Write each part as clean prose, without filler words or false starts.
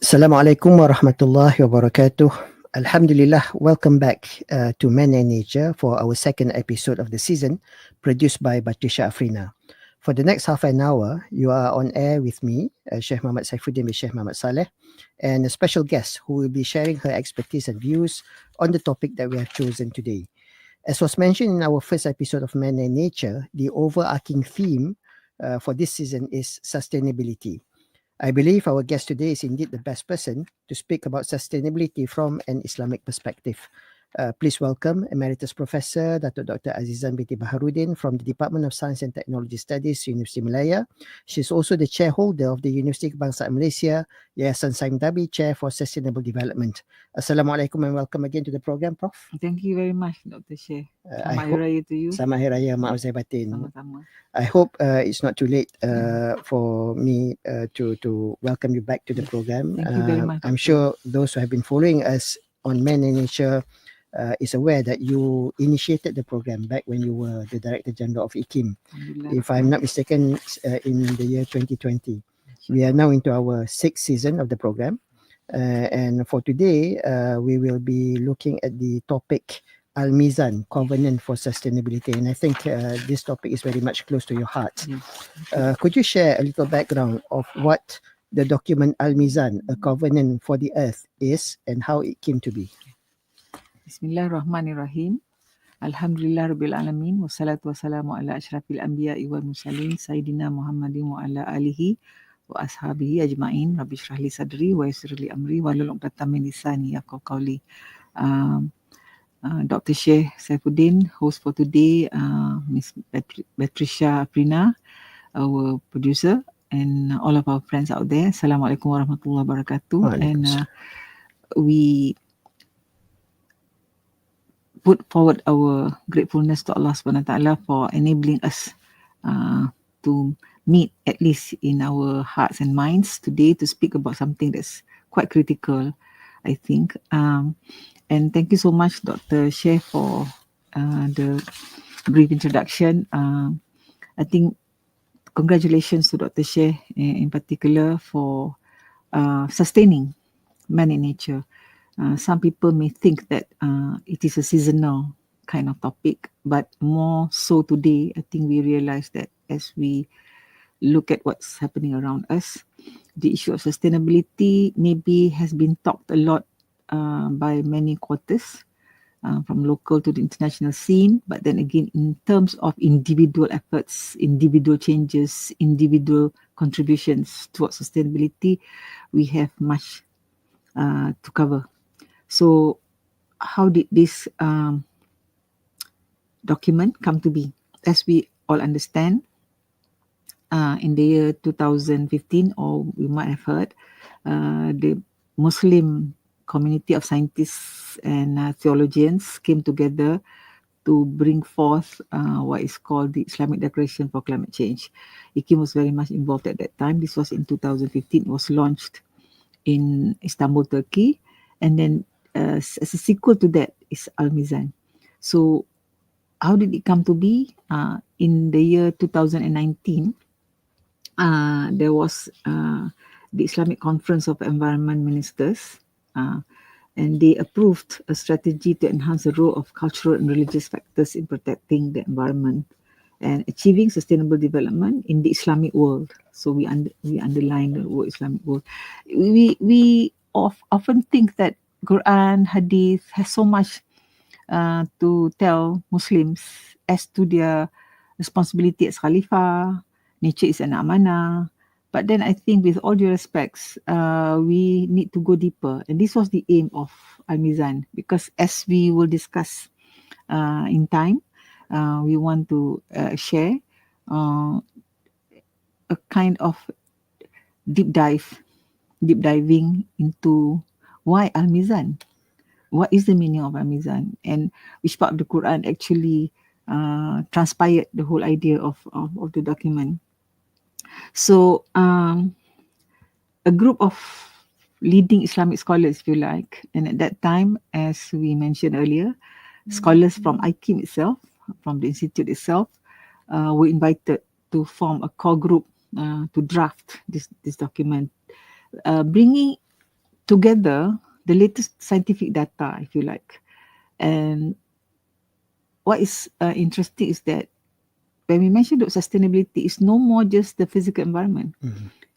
Assalamualaikum warahmatullahi wabarakatuh. Alhamdulillah, welcome back to Men and Nature for our second episode of the season, produced by Batrisyia Afrina. For the next half an hour, you are on air with me, Sheikh Muhammad Saifuddeen with Sheikh Muhammad Salleh, and a special guest who will be sharing her expertise and views on the topic that we have chosen today. As was mentioned in our first episode of Men and Nature, the overarching theme for this season is sustainability. I believe our guest today is indeed the best person to speak about sustainability from an Islamic perspective. Please welcome Emeritus Professor Datuk Dr. Azizan Baharuddin from the Department of Science and Technology Studies, University Malaya. She's also the chairholder of the University Kebangsaan Malaysia, Yayasan Saimdabi Chair for Sustainable Development. Assalamualaikum and welcome again to the program, Prof. Thank you very much, Dr. Sheikh. Selamat Hari Raya to you. Selamat Hari Raya, maaf saya batin. Sama-sama. I hope it's not too late for me to welcome you back to the program. Thank you very much. I'm sure those who have been following us on Men and Nature is aware that you initiated the program back when you were the Director General of IKIM, if I'm not mistaken, in the year 2020. We are now into our sixth season of the program. And for today, we will be looking at the topic Al-Mizan, Covenant for Sustainability. And I think this topic is very much close to your heart. Could you share a little background of what the document Al-Mizan, a Covenant for the Earth, is and how it came to be? Bismillahirrahmanirrahim. Alhamdulillah Rabbil Alamin. Wassalatu wassalamu ala ashrafil anbiya'i wal mursalin. Sayyidina Muhammadin wa ala alihi wa ashabihi ajma'in. Rabbi shrahli sadri wa yassirli amri wa hlul 'uqdatam min lisani yafqahu qawli. Dr. Sheikh Saifuddeen, host for today, Miss Batrisyia Afrina, our producer, and all of our friends out there. Assalamualaikum warahmatullahi wabarakatuh. And we put forward our gratefulness to Allah SWT for enabling us to meet, at least in our hearts and minds today, to speak about something that's quite critical, I think. And thank you so much, Dr. Sheikh, for the brief introduction. I think congratulations to Dr. Sheikh in particular for sustaining Man in Nature. Some people may think that it is a seasonal kind of topic, but more so today, I think we realize that as we look at what's happening around us, the issue of sustainability maybe has been talked a lot by many quarters, from local to the international scene. But then again, in terms of individual efforts, individual changes, individual contributions towards sustainability, we have much to cover. So how did this document come to be? As we all understand, in the year 2015, or we might have heard, the Muslim community of scientists and theologians came together to bring forth what is called the Islamic Declaration for Climate Change. IKIM was very much involved at that time. This was in 2015. It was launched in Istanbul, Turkey. And then as a sequel to that is Al-Mizan. So how did it come to be? In the year 2019, there was the Islamic Conference of Environment Ministers, and they approved a strategy to enhance the role of cultural and religious factors in protecting the environment and achieving sustainable development in the Islamic world. So we underline the word Islamic world. We often think that Quran, Hadith has so much to tell Muslims as to their responsibility as khalifah. Nature is an amanah. But then I think with all due respects, we need to go deeper. And this was the aim of Al-Mizan, because as we will discuss in time, we want to share a kind of deep diving into why Al-Mizan? What is the meaning of Al-Mizan? And which part of the Quran actually transpired the whole idea of the document. So a group of leading Islamic scholars, if you like, and at that time, as we mentioned earlier, scholars from IKIM itself, from the institute itself, were invited to form a core group to draft this document, bringing together the latest scientific data, if you like. And what is interesting is that when we mention that sustainability, it's no more just the physical environment.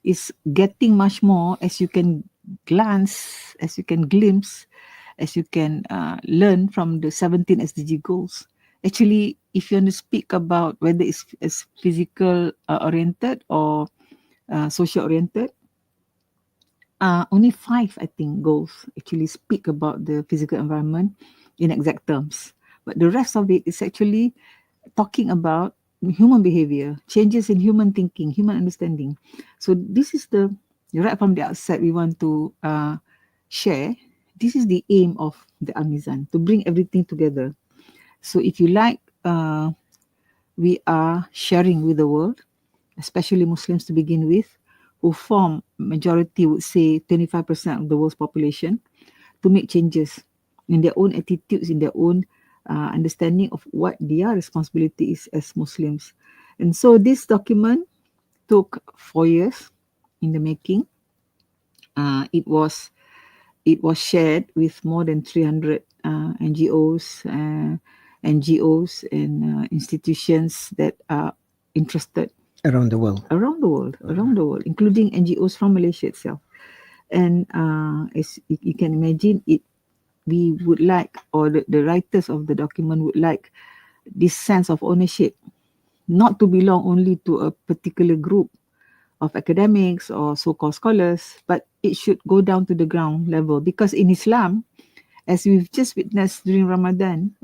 It's getting much more, as you can glance, as you can glimpse, as you can learn from the 17 SDG goals. Actually, if you want to speak about whether it's physical oriented or social oriented, only 5, I think, goals actually speak about the physical environment in exact terms. But the rest of it is actually talking about human behavior, changes in human thinking, human understanding. So this is right from the outset, we want to share. This is the aim of the Al-Mizan, to bring everything together. So if you like, we are sharing with the world, especially Muslims to begin with, who form majority, would say 25% of the world's population, to make changes in their own attitudes, in their own understanding of what their responsibility is as Muslims. And so this document took 4 years in the making. It was shared with more than 300 NGOs, NGOs and institutions that are interested around the world, including NGOs from Malaysia itself. And as you can imagine, we would like, or the writers of the document would like, this sense of ownership not to belong only to a particular group of academics or so-called scholars, but it should go down to the ground level. Because in Islam, as we've just witnessed during Ramadan,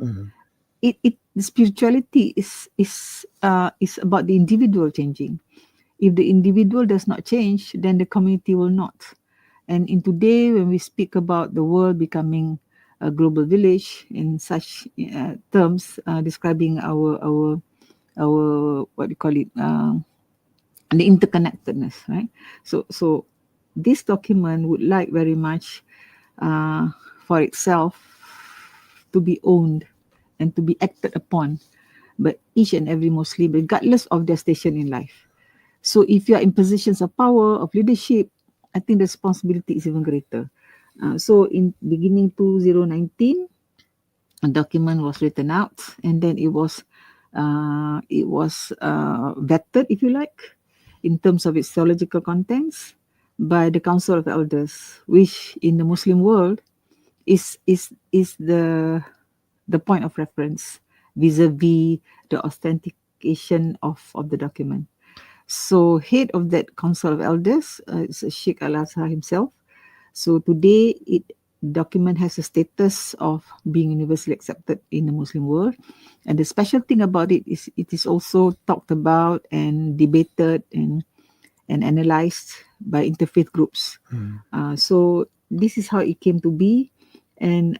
the spirituality is about the individual changing. If the individual does not change, then the community will not. And in today, when we speak about the world becoming a global village in such terms, describing our what do you call it, the interconnectedness, right? So this document would like very much for itself to be owned and to be acted upon by each and every Muslim, regardless of their station in life. So if you are in positions of power, of leadership, I think the responsibility is even greater. So in beginning 2019, a document was written out, and then it was vetted, if you like, in terms of its theological contents by the Council of Elders, which in the Muslim world is the point of reference vis-a-vis the authentication of the document. So head of that Council of Elders is Shaikh Al-Azhar himself. So today, document has a status of being universally accepted in the Muslim world. And the special thing about it is it is also talked about and debated and analyzed by interfaith groups. So this is how it came to be. And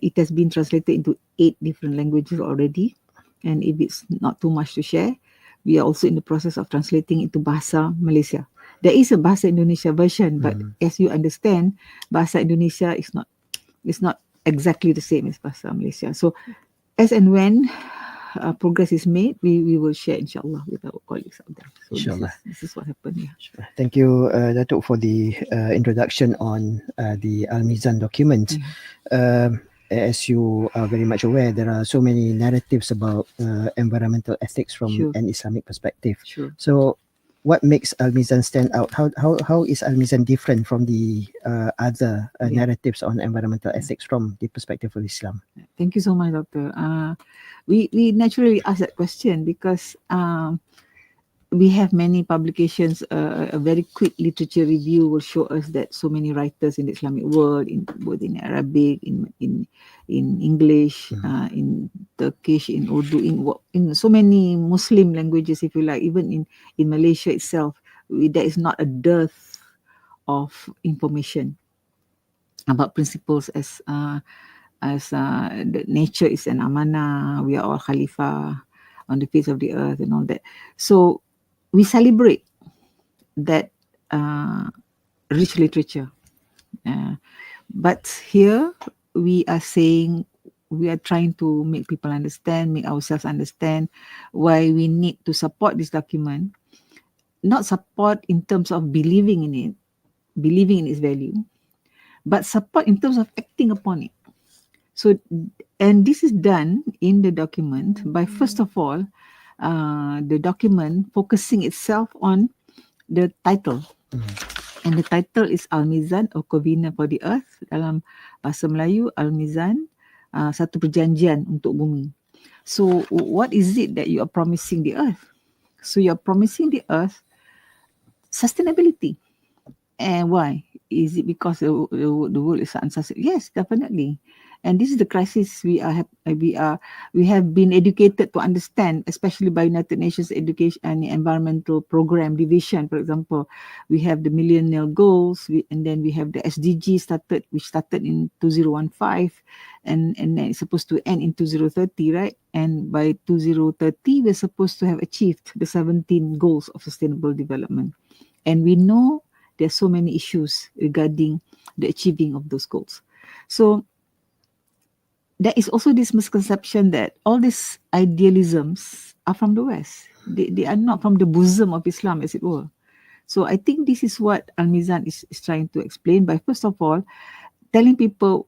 it has been translated into 8 different languages already. And if it's not too much to share, we are also in the process of translating into Bahasa Malaysia. There is a Bahasa Indonesia version, but as you understand, Bahasa Indonesia is not exactly the same as Bahasa Malaysia. So as and when progress is made, we will share, inshallah, with our colleagues out there. So inshallah. This is what happened. Yeah. Thank you, Datuk, for the introduction on the Al-Mizan document. As you are very much aware, there are so many narratives about environmental ethics from an Islamic perspective. So what makes Al-Mizan stand out? How is Al-Mizan different from the other narratives on environmental ethics from the perspective of Islam? Thank you so much, Doctor. We naturally ask that question because we have many publications. A very quick literature review will show us that so many writers in the Islamic world, both in Arabic, in English, in Turkish, in Urdu, in so many Muslim languages, if you like, even in Malaysia itself, there is not a dearth of information about principles as the nature is an amanah, we are all khalifah on the face of the earth and all that. So we celebrate that rich literature. But here we are saying, we are trying to make people understand, make ourselves understand why we need to support this document. Not support in terms of believing in it, believing in its value, but support in terms of acting upon it. So, and this is done in the document by, first of all, the document focusing itself on the title. And the title is Al-Mizan, or Covenant for the Earth. Dalam bahasa Melayu, Al-Mizan, satu perjanjian untuk bumi. So what is it that you are promising the earth? So you're promising the earth sustainability. And why? Is it because the world is unsustainable? Yes, definitely. And this is the crisis we have been educated to understand, especially by United Nations Education and Environmental Program Division. For example, we have the Millennial Goals, and then we have the SDG which started in 2015, and then it's supposed to end in 2030, right? And by 2030, we're supposed to have achieved the 17 goals of sustainable development. And we know there are so many issues regarding the achieving of those goals. So there is also this misconception that all these idealisms are from the West. They are not from the bosom of Islam, as it were. So I think this is what Al-Mizan is trying to explain by, first of all, telling people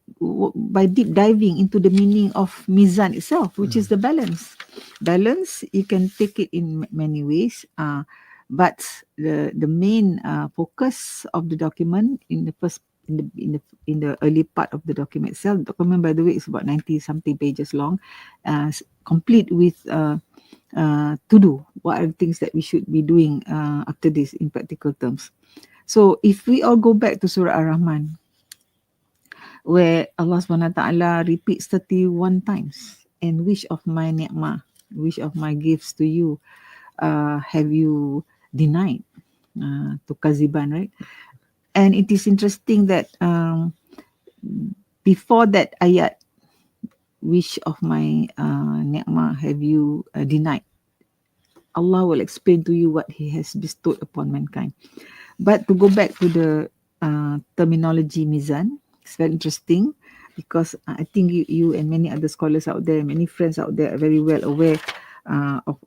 by deep diving into the meaning of Mizan itself, which is the balance. Balance, you can take it in many ways, but the main focus of the document in the early part of the document itself. The document, by the way, is about 90 something pages long, complete with to do. What are the things that we should be doing after this in practical terms? So if we all go back to Surah Ar-Rahman, where Allah SWT repeats 31 times, and which of my ni'mah, which of my gifts to you have you denied? To Kaziban, right? And it is interesting that before that ayat, which of my ni'mah have you denied? Allah will explain to you what He has bestowed upon mankind. But to go back to the terminology Mizan, it's very interesting, because I think you and many other scholars out there, many friends out there, are very well aware of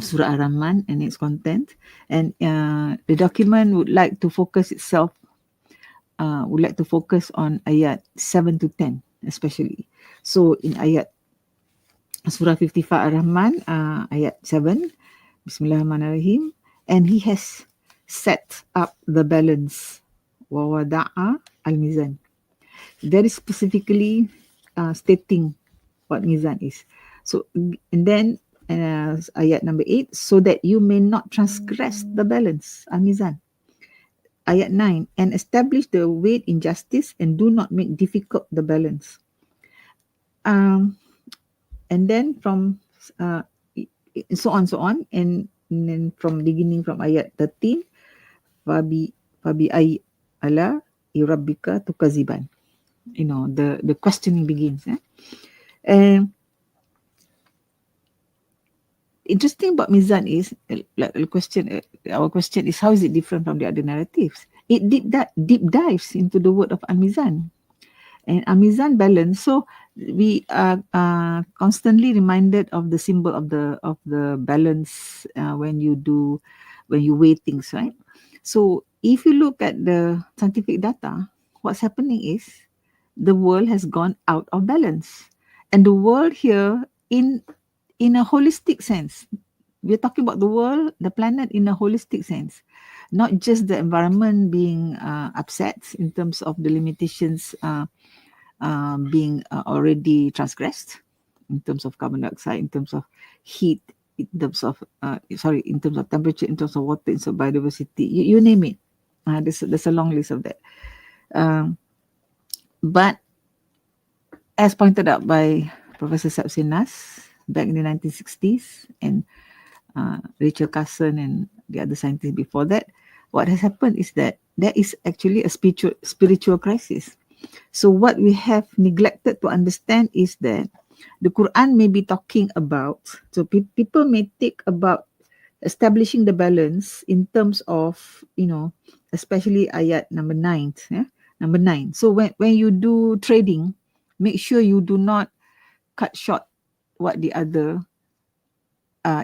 Surah Ar-Rahman and its content. And the document would like to focus on ayat 7 to 10 especially. So in ayat Surah 55 Ar-Rahman, ayat 7, Bismillahirrahmanirrahim, and He has set up the balance, wa wada'a al-mizan, very specifically stating what mizan is. So, and then ayat number 8, so that you may not transgress the balance, al-mizan. Ayat 9, and establish the weight in justice and do not make difficult the balance. And then from so on, and then from beginning from ayat 13, fabi ay ala irabbika tukaziban. You know, the questioning begins. And interesting about Mizan is, our question is, how is it different from the other narratives? It deep dives into the word of Al-Mizan. And Al-Mizan balance. So we are constantly reminded of the symbol of the balance when you weigh things, right? So if you look at the scientific data, what's happening is the world has gone out of balance. And the world here in a holistic sense. We're talking about the world, the planet in a holistic sense, not just the environment being upset in terms of the limitations being already transgressed, in terms of carbon dioxide, in terms of heat, in terms of in terms of temperature, in terms of water, in terms of biodiversity, you name it. There's a long list of that. But as pointed out by Professor Sapsinas back in the 1960s, and Rachel Carson and the other scientists before that, what has happened is that there is actually a spiritual crisis. So what we have neglected to understand is that the Quran may be talking about, so people may think about establishing the balance in terms of, especially ayat number 9. Number 9. So when you do trading, make sure you do not cut short what the other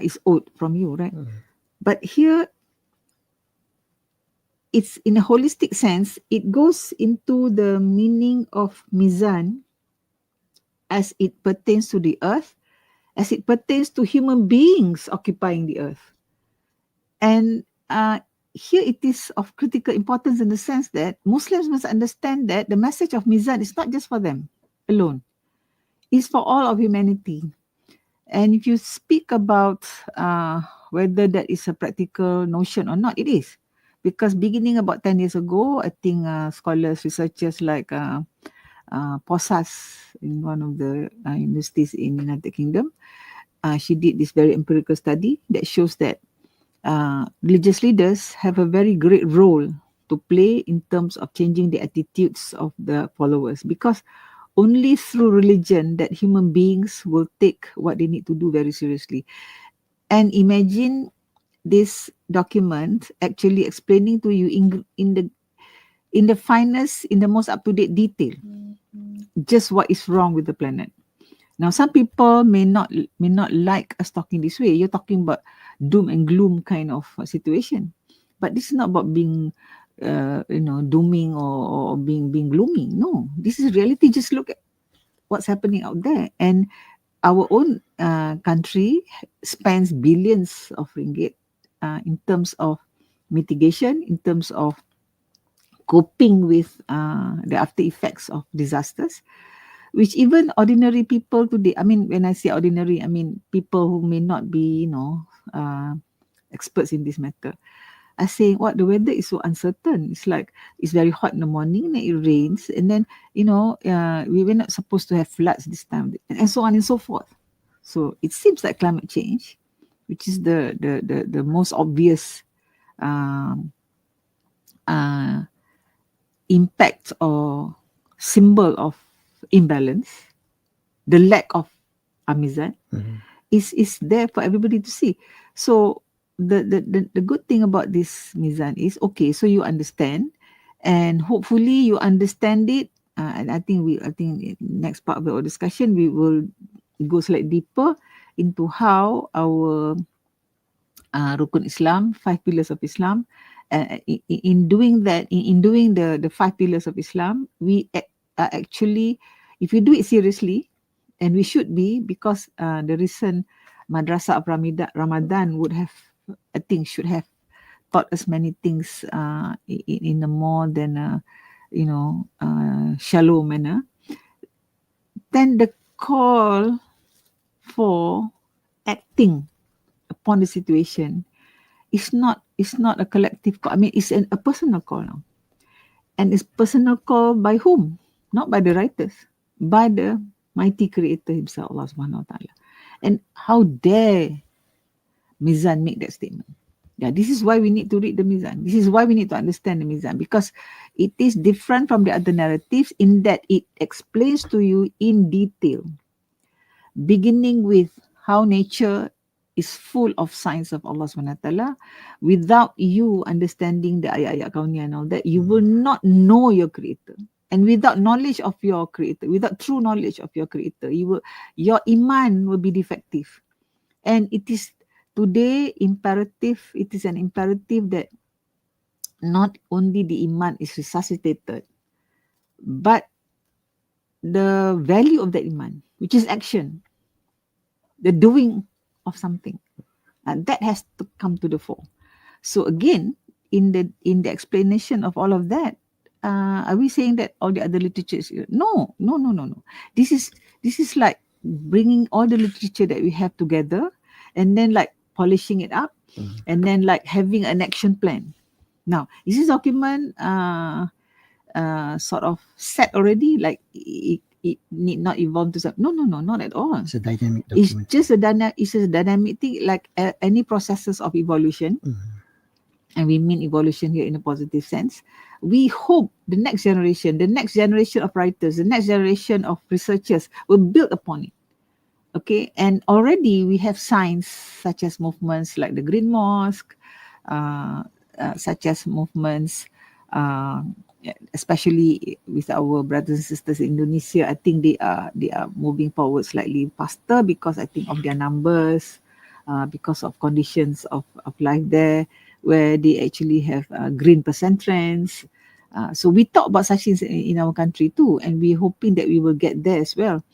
is owed from you, right? But here, it's in a holistic sense, it goes into the meaning of Mizan as it pertains to the earth, as it pertains to human beings occupying the earth. And here it is of critical importance in the sense that Muslims must understand that the message of Mizan is not just for them alone. It's for all of humanity. And if you speak about whether that is a practical notion or not, it is. Because beginning about 10 years ago, I think scholars, researchers like Posas in one of the universities in the United Kingdom, she did this very empirical study that shows that religious leaders have a very great role to play in terms of changing the attitudes of the followers, because only through religion that human beings will take what they need to do very seriously. And imagine this document actually explaining to you in the finest, in the most up-to-date detail, just what is wrong with the planet. Now, some people may not like us talking this way. You're talking about doom and gloom kind of situation, but this is not about being, dooming or being gloomy. No, this is reality. Just look at what's happening out there, and our own country spends billions of ringgit in terms of mitigation, in terms of coping with the after effects of disasters, which even ordinary people today, I mean, when I say ordinary, I mean people who may not be, experts in this matter, are saying, what, the weather is so uncertain. It's like, it's very hot in the morning, and then it rains, and then, we were not supposed to have floods this time, and so on and so forth. So it seems like climate change, which is the most obvious impact or symbol of imbalance, the lack of Al-Mizan, is there for everybody to see. So the good thing about this Mizan is, okay, so you understand, and hopefully you understand it. And I think next part of our discussion we will go slightly deeper into how our Rukun Islam, 5 pillars of Islam, in doing that, in doing the 5 pillars of Islam, we actually, if you do it seriously, and we should be, because the recent Madrasah of Ramadan would have, I think, should have taught us many things in a more than shallow manner. Then the call for acting upon the situation is not a collective call. I mean, it's a personal call now, and it's personal call by whom? Not by the writers, by the mighty Creator Himself, Allah Subhanahu Wa Taala. And how dare Mizan make that statement? Yeah, this is why we need to read the Mizan. This is why we need to understand the Mizan, because it is different from the other narratives in that it explains to you in detail, beginning with how nature is full of signs of Allah SWT. Without you understanding the ayat-ayat kauniyah and all that, you will not know your Creator. And without knowledge of your Creator, without true knowledge of your Creator, your iman will be defective. And it is today imperative, it is an imperative that not only the iman is resuscitated, but the value of that iman, which is action, the doing of something, that has to come to the fore. So again, in the explanation of all of that, are we saying that all the other literature is no? This is like bringing all the literature that we have together, and then like polishing it up, and then like having an action plan. Now, is this document sort of set already? Like it need not evolve to something? No, not at all. It's a dynamic document. It's just a dynamic thing, like any processes of evolution. And we mean evolution here in a positive sense. We hope the next generation of writers, the next generation of researchers will build upon it. Okay, and already we have signs such as movements like the Green Mosque, such as movements, especially with our brothers and sisters in Indonesia. I think they are moving forward slightly faster because I think of their numbers, because of conditions of life there. where they actually have green percentrans. So we talk about such things in our country too, and we're hoping that we will get there as well.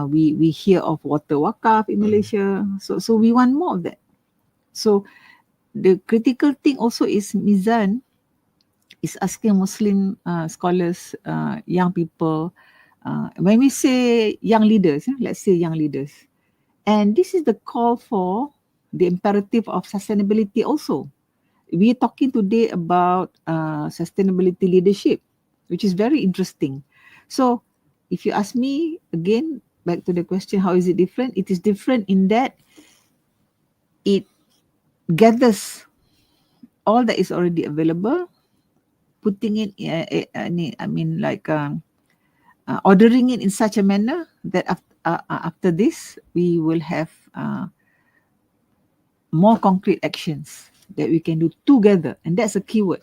We hear of water wakaf in Malaysia, so we want more of that. So the critical thing also is Mizan is asking Muslim scholars, young people, when we say young leaders, let's say young leaders, and this is the call for the imperative of sustainability also. We are talking today about sustainability leadership, which is very interesting. So if you ask me again, back to the question, how is it different? It is different in that it gathers all that is already available, putting it, ordering it in such a manner that after this, we will have more concrete actions that we can do together. And that's a keyword.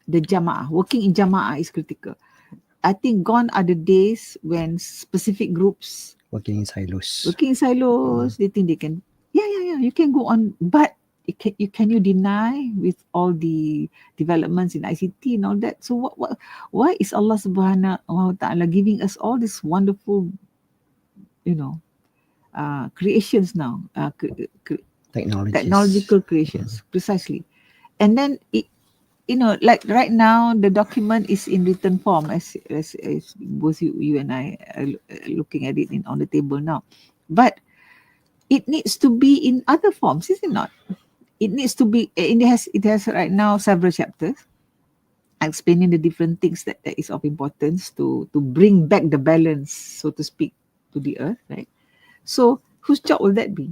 The jama'ah, working in jama'ah is critical. I think gone are the days when specific groups Working in silos. They think they can, you can go on, but can you deny with all the developments in ICT and all that? So why is Allah Subhanahu wa Ta'ala giving us all these wonderful, creations now, technological creations, precisely. And then like right now the document is in written form, as both you and I are looking at it on the table now, but it needs to be in other forms, is it not? It needs to be, it has right now several chapters explaining the different things that is of importance to bring back the balance, so to speak, to the earth, right? So whose job will that be?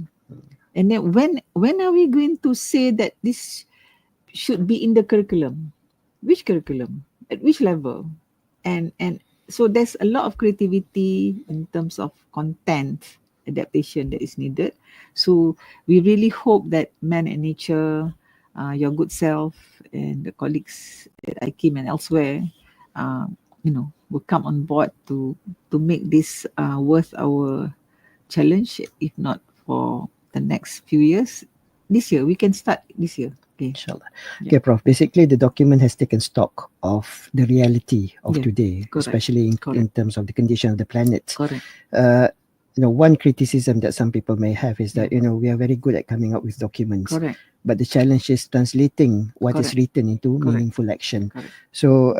And then when are we going to say that this should be in the curriculum? Which curriculum? At which level? And so there's a lot of creativity in terms of content adaptation that is needed. So we really hope that Man and Nature, your good self, and the colleagues at IKIM and elsewhere, will come on board to make this worth our challenge, if not for the next few years. This year, we can start this year. Okay. Inshallah. Yeah. Okay, Prof. Basically, the document has taken stock of the reality of today, correct. Especially in terms of the condition of the planet. Correct. One criticism that some people may have is that, we are very good at coming up with documents. Correct. But the challenge is translating what is written into meaningful action. So,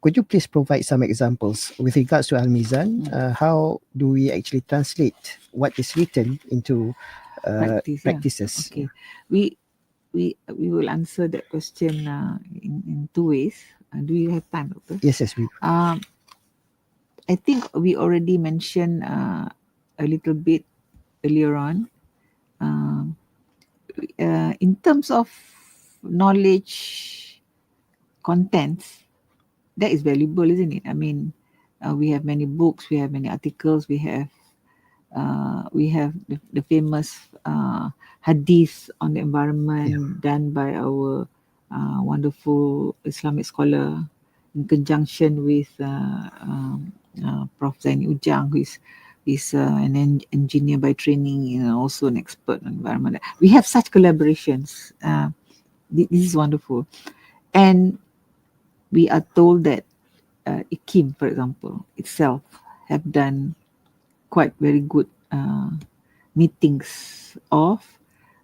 could you please provide some examples with regards to Al-Mizan? How do we actually translate what is written into practices? Okay. We will answer that question in two ways. Do you have time, Doctor? Yes, we. I think we already mentioned a little bit earlier on. In terms of knowledge contents, that is valuable, isn't it? I mean, we have many books, we have many articles, we have the famous hadith on the environment done by our wonderful Islamic scholar in conjunction with Prof. Zaini Ujang, who is an engineer by training and also an expert on environment. We have such collaborations. This is wonderful. And we are told that IKIM, for example, itself have done quite very good meetings of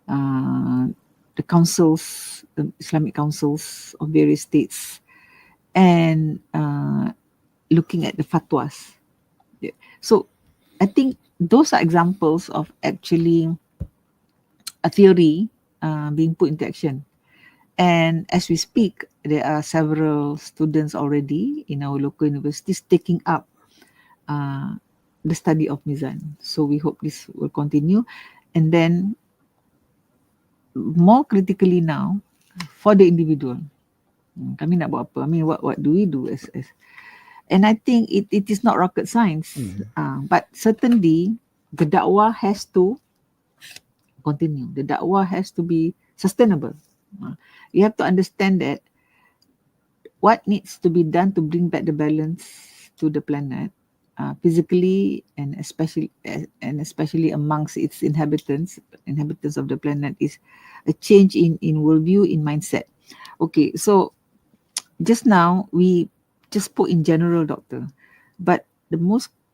the councils, the Islamic councils of various states, and looking at the fatwas. So I think those are examples of actually a theory being put into action. And as we speak, there are several students already in our local universities taking up the study of Mizan. So we hope this will continue. And then more critically now, for the individual, kami nak buat apa? I mean, what do we do as and I think it is not rocket science, but certainly the dakwah has to continue. The dakwah has to be sustainable. You have to understand that what needs to be done to bring back the balance to the planet physically and especially amongst its inhabitants of the planet, is a change in worldview, in mindset. Okay, so just now we just spoke in general, Doctor, but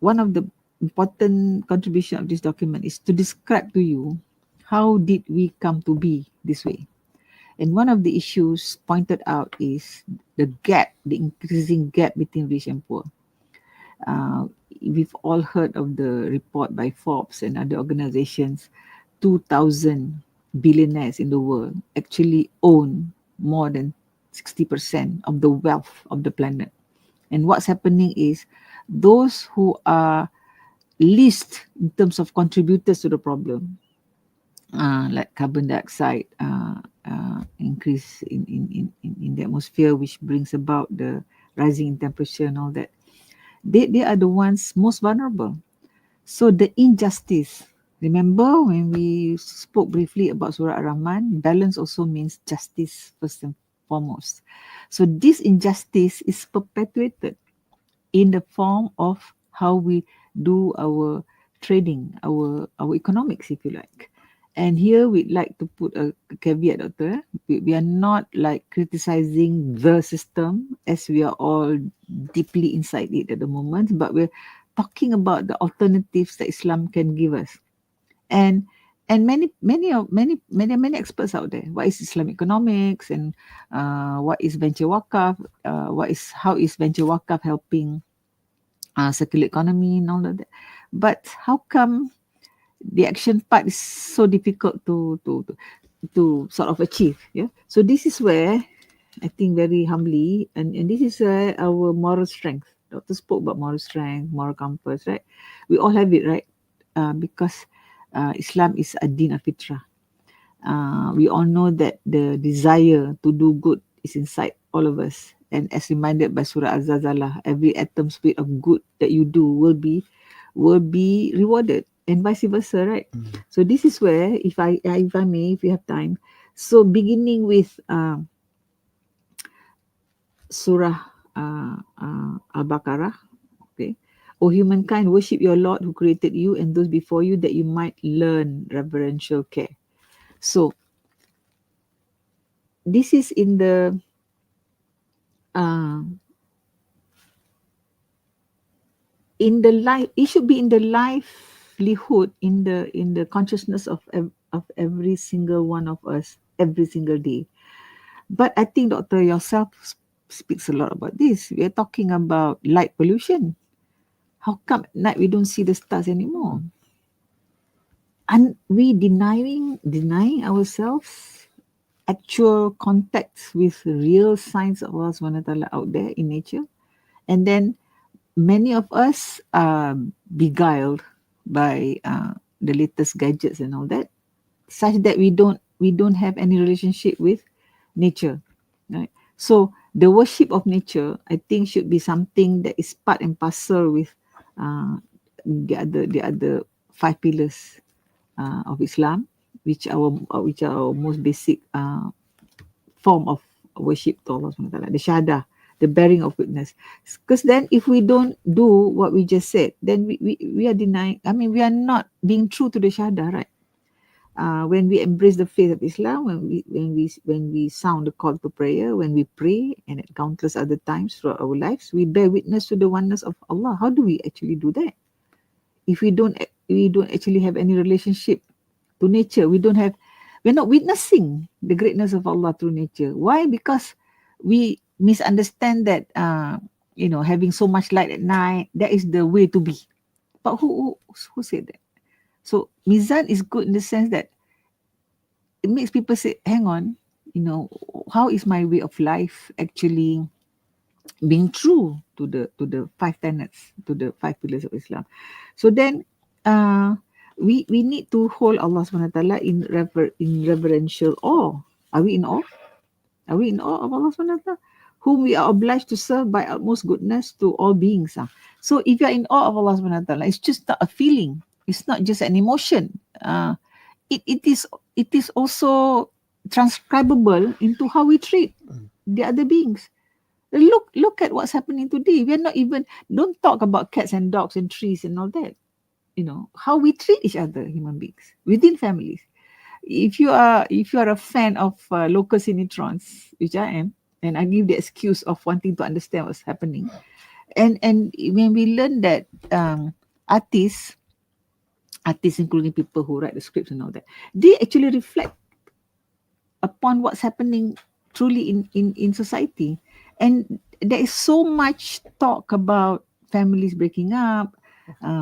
one of the important contribution of this document is to describe to you how did we come to be this way. And one of the issues pointed out is the increasing gap between rich and poor. We've all heard of the report by Forbes and other organizations. 2,000 billionaires in the world actually own more than 60% of the wealth of the planet. And what's happening is those who are least in terms of contributors to the problem, like carbon dioxide increase in the atmosphere, which brings about the rising in temperature and all that, they are the ones most vulnerable. So the injustice, remember when we spoke briefly about Surah Ar-Rahman, balance also means justice first and foremost. So this injustice is perpetuated in the form of how we do our trading, our economics, if you like. And here we'd like to put a caveat, Doctor. We are not like criticizing the system, as we are all deeply inside it at the moment, but we're talking about the alternatives that Islam can give us. And many experts out there. What is Islamic economics, and what is venture wakaf? How is venture wakaf helping circular economy and all of that? But how come the action part is so difficult to sort of achieve? Yeah. So this is where I think very humbly, and this is where our moral strength. Doctor spoke about moral strength, moral compass, right? We all have it, right? Because Islam is a deen of fitrah. We all know that the desire to do good is inside all of us. And as reminded by Surah Az-Zalzalah, every atom speed of good that you do will be rewarded, and vice versa, right? So this is where, if I may, if you have time, so beginning with Surah Al-Baqarah, okay. O humankind, worship your Lord who created you and those before you, that you might learn reverential care. So this is in the life. It should be in the livelihood, in the consciousness of every single one of us every single day. But I think, Doctor, yourself speaks a lot about this. We are talking about light pollution. How come at night we don't see the stars anymore? And we denying ourselves actual contact with real signs of Allah SWT out there in nature. And then many of us are beguiled by the latest gadgets and all that, such that we don't have any relationship with nature, right? So the worship of nature, I think, should be something that is part and parcel with the other 5 pillars of Islam, which are our most basic form of worship to Allah SWT, the shahadah, the bearing of witness. Because then if we don't do what we just said, then we are denying, we are not being true to the shahadah, right? When we embrace the faith of Islam, when we sound the call to prayer, when we pray, and at countless other times throughout our lives, we bear witness to the oneness of Allah. How do we actually do that? If we don't actually have any relationship to nature, we're not witnessing the greatness of Allah through nature. Why? Because we misunderstand that having so much light at night, that is the way to be. But who said that? So Mizan is good in the sense that it makes people say, hang on, how is my way of life actually being true to the 5 tenets, to the 5 pillars of Islam? So then we need to hold Allah SWT in reverential awe. Are we in awe? Are we in awe of Allah SWT, whom we are obliged to serve by utmost goodness to all beings? So if you are in awe of Allah SWT, it's just not a feeling. It's not just an emotion. It is also transcribable into how we treat the other beings. Look at what's happening today. We're not even, don't talk about cats and dogs and trees and all that. How we treat each other, human beings, within families. If you are a fan of local cinetrons, which I am, and I give the excuse of wanting to understand what's happening, and when we learn that artists, including people who write the scripts and all that, they actually reflect upon what's happening truly in society. And there is so much talk about families breaking up,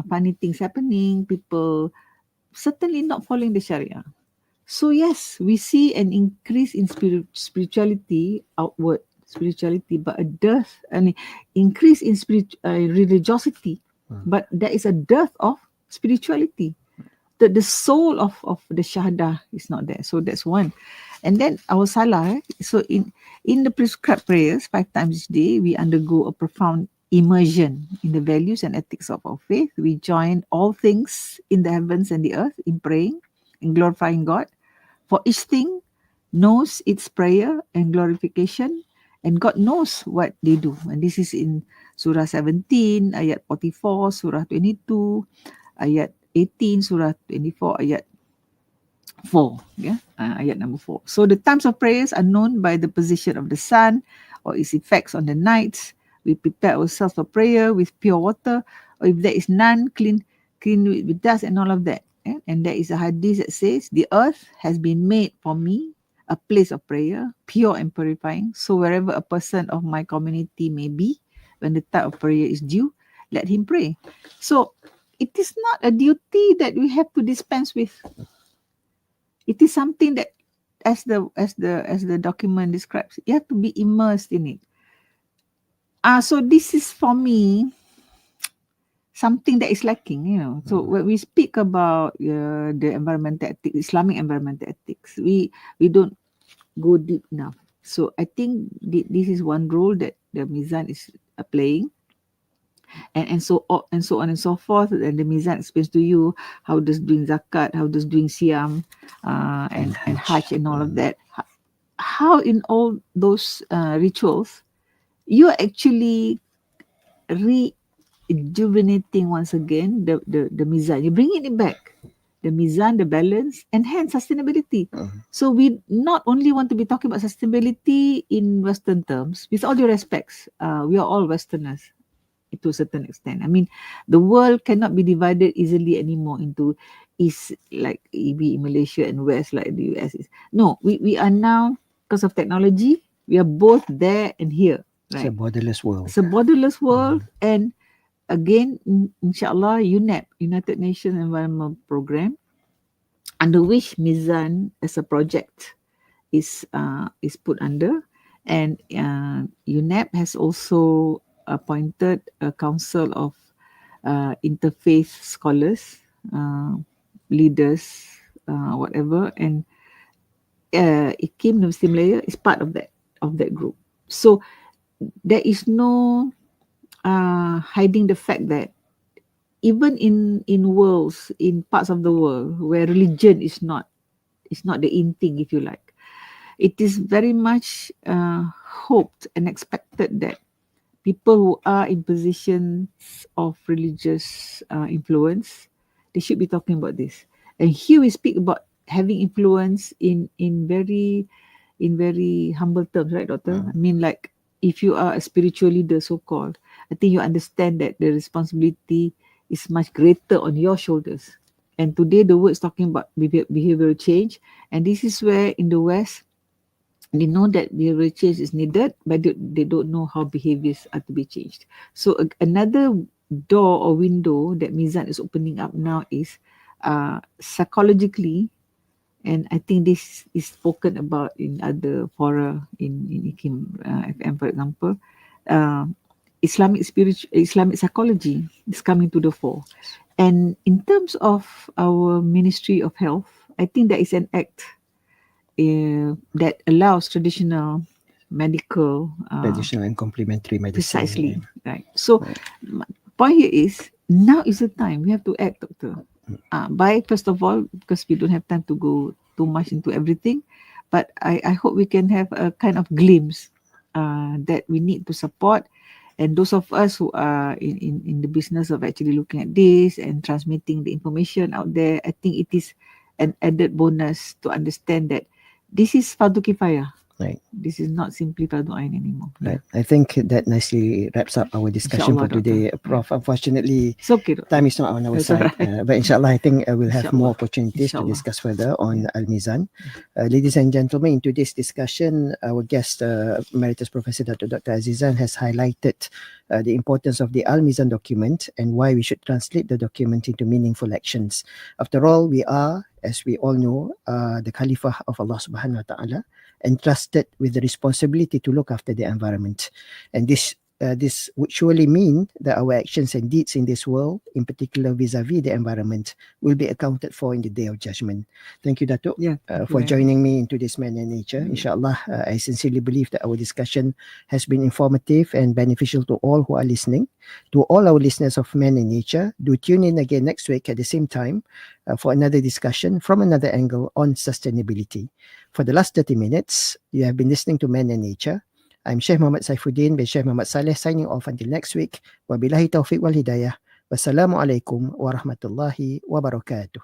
funny things happening, people certainly not following the Sharia. So yes, we see an increase in spirituality, outward spirituality, but a dearth, an increase in religiosity, but there is a dearth of spirituality. The soul of the Shahada is not there. So that's one. And then our Salah, so in the prescribed prayers 5 times a day, we undergo a profound immersion in the values and ethics of our faith. We join all things in the heavens and the earth in praying and glorifying God. For each thing knows its prayer and glorification, and God knows what they do. And this is in Surah 17, ayat 44, Surah 22, ayat 18, Surah 24, ayat 4. Ayat number 4. So the times of prayers are known by the position of the sun or its effects on the nights. We prepare ourselves for prayer with pure water, or if there is none, clean with dust and all of that. And there is a hadith that says, the earth has been made for me a place of prayer, pure and purifying. So wherever a person of my community may be, when the time of prayer is due, let him pray. So it is not a duty that we have to dispense with. It is something that, as the document describes, you have to be immersed in it. So this is for me something that is lacking, So when we speak about the environmental ethics, Islamic environmental ethics, we don't go deep enough. So I think this is one role that the Mizan is playing, and so on and so forth. And the Mizan explains to you how does doing zakat, how does doing siam, and hajj and all of that. How in all those rituals, you are actually rejuvenating once again the Mizan. You're bringing it back. The Mizan, the balance, and hence sustainability. So we not only want to be talking about sustainability in Western terms, with all due respects, we are all Westerners to a certain extent. I mean, the world cannot be divided easily anymore into East, like EB in Malaysia, and West, like the US is. No, we are now, because of technology, we are both there and here. Right? It's a borderless world. It's a borderless world, and again, inshallah, UNEP, United Nations Environment Programme, under which Mizan as a project is put under, and UNEP has also appointed a council of interfaith scholars, leaders, whatever, and IKIM University Malaya is part of that group. So there is no hiding the fact that even in worlds, in parts of the world where religion is not the in thing, if you like, it is very much hoped and expected that people who are in positions of religious influence, they should be talking about this. And here we speak about having influence in very humble terms, right, Doctor? I mean, like, if you are a spiritual leader, so-called, I think you understand that the responsibility is much greater on your shoulders. And today the world is talking about behavioral change, and this is where in the West, they know that behavioral change is needed, but they don't know how behaviors are to be changed. So another door or window that Mizan is opening up now is psychologically, and I think this is spoken about in other fora in IKIMfm, for example. Islamic psychology is coming to the fore. And in terms of our Ministry of Health, I think there is an act that allows traditional medical, Traditional and complementary medicine. precisely, right. So my point here is, now is the time we have to act, Doctor. By first of all, because we don't have time to go too much into everything, but I hope we can have a kind of glimpse that we need to support. And those of us who are in the business of actually looking at this and transmitting the information out there, I think it is an added bonus to understand that this is fardu kifayah. Right. This is not simply fardu ain anymore. Right. I think that nicely wraps up our discussion for Inshallah, today, Doctor. Prof. Unfortunately, It's okay, Doctor. time is not on our That's side, alright. but inshallah, I think we'll have Inshallah. more opportunities to Inshallah. discuss further on Al-Mizan. Ladies and gentlemen, in today's discussion, our guest, Emeritus Professor Dr. Azizan, has highlighted the importance of the Al-Mizan document and why we should translate the document into meaningful actions. After all, we are, as we all know, the khalifah of Allah subhanahu wa ta'ala, entrusted with the responsibility to look after the environment. And this would surely mean that our actions and deeds in this world, in particular vis-a-vis the environment, will be accounted for in the Day of Judgment. Thank you, Datuk, for joining me into this Man and Nature. Inshallah, I sincerely believe that our discussion has been informative and beneficial to all who are listening. To all our listeners of Man and Nature, do tune in again next week at the same time for another discussion from another angle on sustainability. For the last 30 minutes, you have been listening to Man and Nature. I'm Shaikh Muhammad Saifuddeen bin Shaikh Muhammad Salleh, signing off until next week. Wabillahi taufiq wal hidayah. Wassalamualaikum warahmatullahi wabarakatuh.